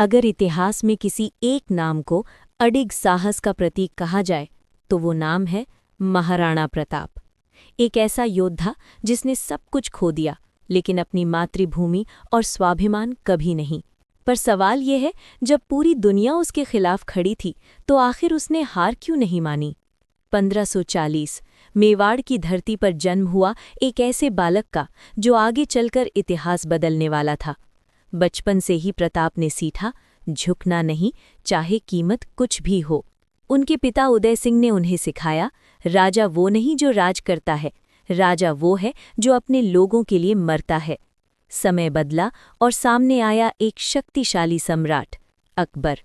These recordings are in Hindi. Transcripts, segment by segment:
अगर इतिहास में किसी एक नाम को अडिग साहस का प्रतीक कहा जाए तो वो नाम है महाराणा प्रताप। एक ऐसा योद्धा जिसने सब कुछ खो दिया लेकिन अपनी मातृभूमि और स्वाभिमान कभी नहीं। पर सवाल ये है, जब पूरी दुनिया उसके खिलाफ खड़ी थी तो आखिर उसने हार क्यों नहीं मानी। 1540 मेवाड़ की धरती पर जन्म हुआ एक ऐसे बालक का जो आगे चलकर इतिहास बदलने वाला था। बचपन से ही प्रताप ने सीखा, झुकना नहीं, चाहे कीमत कुछ भी हो। उनके पिता उदय सिंह ने उन्हें सिखाया, राजा वो नहीं जो राज करता है, राजा वो है जो अपने लोगों के लिए मरता है। समय बदला और सामने आया एक शक्तिशाली सम्राट, अकबर।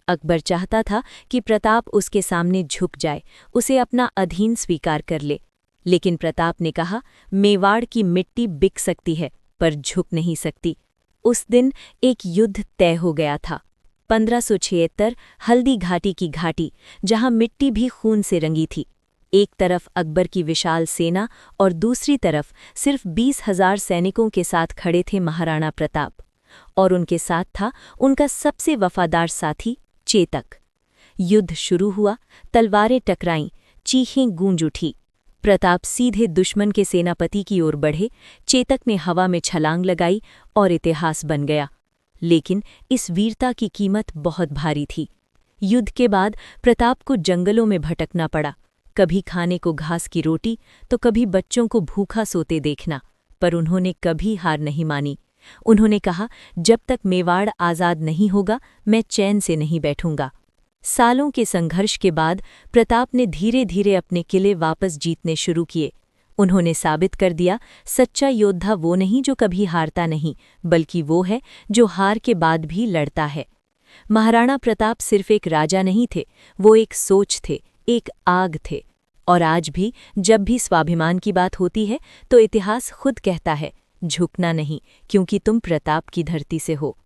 अकबर चाहता था कि प्रताप उसके सामने झुक जाए, उसे अपना अधीन स्वीकार कर ले। लेकिन प्रताप ने कहा, मेवाड़ की मिट्टी बिक सकती है पर झुक नहीं सकती। उस दिन एक युद्ध तय हो गया था। 1576 हल्दी घाटी की घाटी, जहां मिट्टी भी खून से रंगी थी। एक तरफ अकबर की विशाल सेना और दूसरी तरफ सिर्फ 20,000 सैनिकों के साथ खड़े थे महाराणा प्रताप। और उनके साथ था उनका सबसे वफादार साथी चेतक। युद्ध शुरू हुआ, तलवारें टकराईं, चीखें गूंज उठी। प्रताप सीधे दुश्मन के सेनापति की ओर बढ़े, चेतक ने हवा में छलांग लगाई और इतिहास बन गया। लेकिन इस वीरता की कीमत बहुत भारी थी। युद्ध के बाद प्रताप को जंगलों में भटकना पड़ा, कभी खाने को घास की रोटी तो कभी बच्चों को भूखा सोते देखना। पर उन्होंने कभी हार नहीं मानी। उन्होंने कहा, जब तक मेवाड़ आज़ाद नहीं होगा मैं चैन से नहीं बैठूंगा। सालों के संघर्ष के बाद प्रताप ने धीरे धीरे अपने किले वापस जीतने शुरू किए। उन्होंने साबित कर दिया, सच्चा योद्धा वो नहीं जो कभी हारता नहीं, बल्कि वो है जो हार के बाद भी लड़ता है। महाराणा प्रताप सिर्फ एक राजा नहीं थे, वो एक सोच थे, एक आग थे। और आज भी जब भी स्वाभिमान की बात होती है तो इतिहास खुद कहता है, झुकना नहीं, क्योंकि तुम प्रताप की धरती से हो।